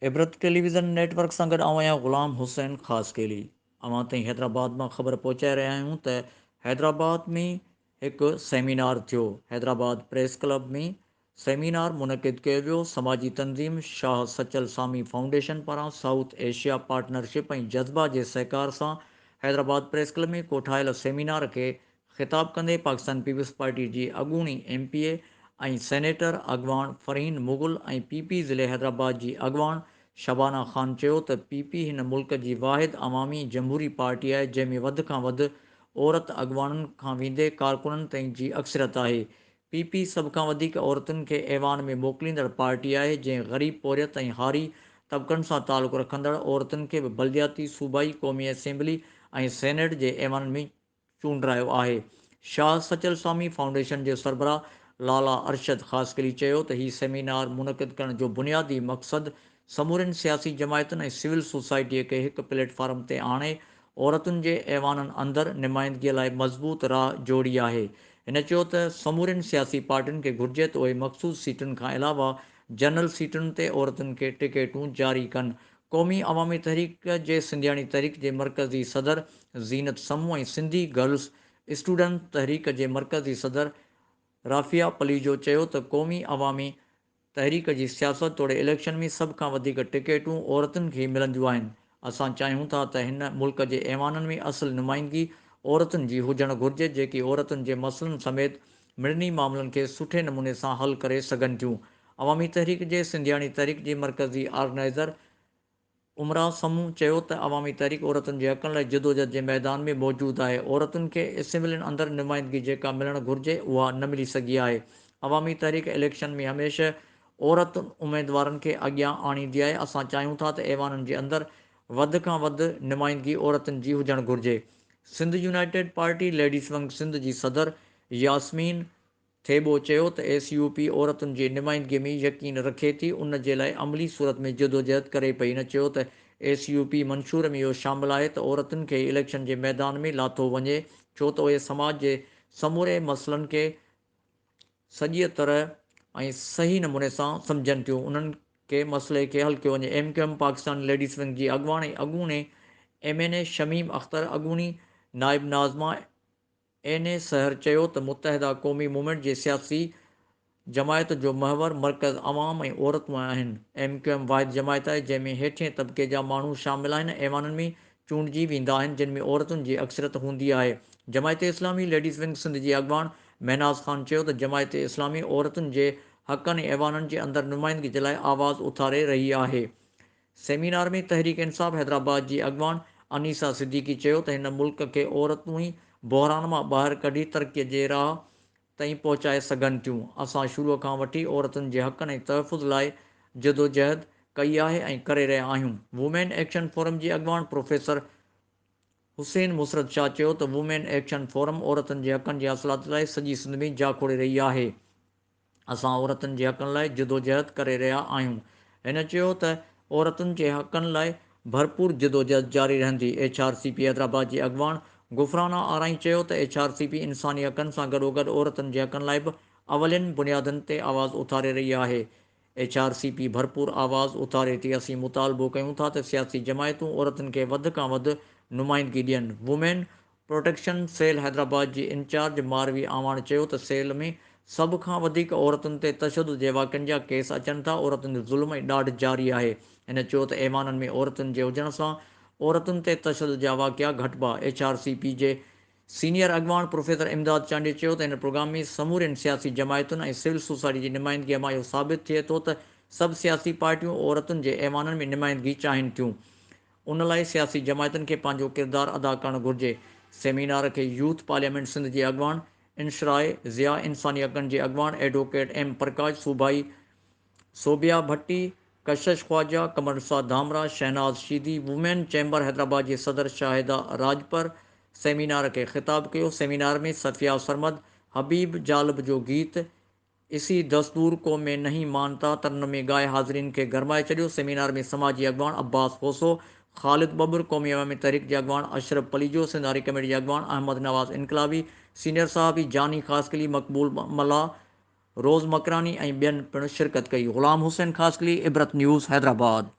इबरत television network सां गॾु आहियां ग़ुलाम हुसैन ख़ासि केली। अवां ताईं हैदराबाद मां ख़बर पहुचाए रहिया आहियूं त हैदराबाद में हिकु सेमिनार थियो। हैदराबाद प्रेस क्लब में सेमिनार मुनक़िद कयो वियो। समाजी तंज़ीम शाह सचल सामी फाउंडेशन पारां साउथ एशिया पार्टनरशिप ऐं जज़्बा जे सहकार सां हैदराबाद प्रेस क्लब में कोठायल सेमिनार खे ख़िताब कंदे पाकिस्तान पीपल्स पार्टी जी अॻूणी MPA ऐं सेनेटर अॻवान फ़रहीन मुग़ल ऐं PP ज़िले हैदराबाद जी अॻवान शबाना ख़ान चयो त PP हिन मुल्क जी वाहिद अवामी जमहूरी पार्टी आहे जंहिं में वधि खां वधि औरत अॻवाननि खां वेंदे कारकुननि ताईं जी अक्सरियत आहे। PP सभ खां वधीक औरतुनि खे ऐवान में मोकिलींदड़ पार्टी आहे जंहिं ग़रीब पोरियत ऐं हारी तबक़नि सां तालुक़ु रखंदड़ औरतुनि खे बि बलदियाती सूबाई क़ौमी असेंबली ऐं सेनेट जे ऐवाननि में चूंडायो आहे। शाह सचल सामी फाउंडेशन जे सरबराह लाला अरशद ख़ासकली चयो त हीउ सेमिनार मुनक़िद करण जो बुनियादी मक़सदु समूरनि सियासी जमायतुनि ऐं सिविल सोसाइटीअ खे हिकु प्लेटफॉर्म ते आणे औरतुनि जे ऐवाननि अंदरि नुमाइंदगीअ लाइ मज़बूत राह जोड़ी आहे। हिन चयो त समूरनि सियासी पार्टियुनि खे घुर्जे त उहे मख़सूस सीटुनि खां अलावा जनरल सीटुनि ते औरतुनि खे टिकेटूं जारी कनि। क़ौमी अवामी तहरीक जे सिंधियाणी तहरीक जे मरकज़ी सदर ज़ीनत समूह ऐं सिंधी गर्ल्स स्टूडेंट तहरीक जे मरकज़ी सदर राफ़िया पलीजो चयो त क़ौमी अवामी तहरीक जी सियासत तोड़े इलेक्शन में सभ खां वधीक टिकेटूं औरतुनि खे मिलंदियूं आहिनि। असां चाहियूं था त हिन मुल्क जे ऐवाननि में असुलु नुमाइंदगी औरतुनि जी हुजणु घुरिजे जेकी औरतुनि जे मसइलनि समेत मिड़नी मामलनि खे सुठे नमूने सां हल करे सघनि थियूं। अवामी तहरीक जे सिंधियाणी तहरीक जी मरकज़ी ऑर्गेनाइज़र उमरा समूह चयो त अवामी तहरीक औरतुनि जे हक़नि लाइ जदोजहद जे मैदान में मौजूदु आहे। औरतुनि खे असेंबलियुनि अंदरि नुमाइंदगी जेका मिलणु घुरिजे उहा न मिली सघी आहे। अवामी तहरीक इलेक्शन में हमेशह औरत उमेदवारनि खे अॻियां आणींदी आहे। असां चाहियूं था त ऐवाननि जे अंदरि वधि खां वधि नुमाइंदगी औरतुनि जी हुजणु घुरिजे। Sindh United Party ladies wing Sindh जी सदर यास्मीन थेबो चयो त SUP औरतुनि जी नुमाइंदगीअ में यकीन रखे थी उन जे लाइ अमली सूरत में जदोजहद करे पई। हिन चयो त SUP मंशूर में इहो शामिलु आहे त औरतुनि खे इलेक्शन जे मैदान में लाथो वञे छो त उहे समाज जे समूरे मसइलनि खे सॼीअ तरह ऐं सही नमूने सां सम्झनि थियूं। उन्हनि खे मसइले खे हल कयो वञे। MQM पाकिस्तान लेडीज़ विंग जी अॻवान ऐं अॻूणे MNA शमीम अख़्तर अॻूणी नाइब नाज़मा NA सहर चयो त मुतहदा क़ौमी मूवमेंट जे सियासी जमायत जो महवर मरकज़ अवाम ऐं औरतूं आहिनि। MQM वाहिद जमायत आहे जंहिं में हेठिएं तबिके जा माण्हू शामिल आहिनि। ऐवाननि में चूंडिजी वेंदा आहिनि जिन में औरतुनि जी अक्सरियत हूंदी आहे। जमायत इस्लामी लेडीज़ विंग सिंध जी अॻवान महनाज़ ख़ान चयो त जमायत इस्लामी औरतुनि जे हक़नि ऐं ऐवाननि जे अंदरि नुमाइंदगी जे लाइ आवाज़ उथारे रही आहे। सेमिनार में तहरीक इंसाफ़ हैदराबाद जी अॻवान अनीसा सिद्दीकी चयो त हिन मुल्क खे औरतूं ई बहिरान मां ॿाहिरि कढी तरक़ीअ जे राह ताईं पहुचाए सघनि थियूं। असां शुरूअ खां वठी औरतुनि जे हक़नि ऐं तहफ़ुज़ लाइ जदोजहद कई आहे ऐं करे रहिया आहियूं। वुमेन एक्शन फोरम जी अॻवान प्रोफेसर हुसैन मुसरत शाह चयो त वुमेन एक्शन फोरम औरतुनि जे हक़नि जी हासिलात लाइ सॼी सिंध में जाखोड़े रही आहे। असां औरतुनि जे हक़नि लाइ जदोजहद करे रहिया आहियूं। हिन चयो त औरतुनि जे हक़नि लाइ भरपूर जदोजहद जारी रहंदी। HRCP हैदराबाद जी अॻवान गुफ़राना आराई चयो त HRCP इंसानी हक़नि सां गॾोगॾु औरतुनि जे हक़नि लाइ बि अवलियुनि बुनियादनि ते आवाज़ उथारे रही आहे। HRCP भरपूर आवाज़ उथारे थी। असीं मुतालबो कयूं था त सियासी जमायतूं औरतुनि खे वधि खां वधि नुमाइंदगी ॾियनि। वुमेन प्रोटेक्शन सेल हैदराबाद जी इंचार्ज मारवी आवाण चयो त सेल में सभ खां वधीक औरतुनि ते तशदुद जे वाक़िअनि जा केस अचनि था। औरतुनि ते ज़ुल्म ऐं ॾाढ जारी आहे। हिन चयो त ऐवाननि में औरतुनि जे हुजण सां औरतुनि ते तशदुद जा वाक़िआ घटिबा। HRCP जे सीनियर अॻवान प्रोफेसर इमदाद चांडी चयो त हिन प्रोग्राम में समूरनि सियासी जमायतुनि ऐं सिविल सोसाइटी जी नुमाइंदगीअ मां इहो साबित थिए थो त सभु सियासी पार्टियूं औरतुनि जे ऐवाननि में नुमाइंदगी चाहिनि थियूं। उन लाइ सियासी जमायतुनि खे पंहिंजो किरदारु अदा करणु घुरिजे। सेमिनार खे यूथ पार्लियामेंट सिंध जी अॻवान इंशराए ज़िया इंसानी हक़नि जे अॻवान एडवोकेट M प्रकाश सूबाई सोबिया भट्टी कशिश ख्वाजा कमरसा धामरा शहनाज शीदी वुमेन चैम्बर हैदराबाद जी सदर शाहिदा राजपर सेमिनार खे ख़िताब कयो। सेमिनार में सफ़िया सरमद हबीब जालब जो गीत इसी दस्तूर को में नहीं मानता तरनमे गाए हाज़रीन खे गरमाए छॾियो। सेमिनार में समाजी अॻवान अब्बास होसो ख़ालिद बब्र क़ौमी अवामी तहरीक जे अॻवान अशरफ पलीजो सिंध आरी कमेटी जे अॻवान अहमद नवाज़ इनकलाबी सीनियर साहबी जानी ख़ासकली मक़बूल मल्ला रोज़ मकरानी ऐं ॿियनि पिणु शिरकत कई। ग़ुलाम हुसैन ख़ासकली इबरत न्यूज़ हैदराबाद।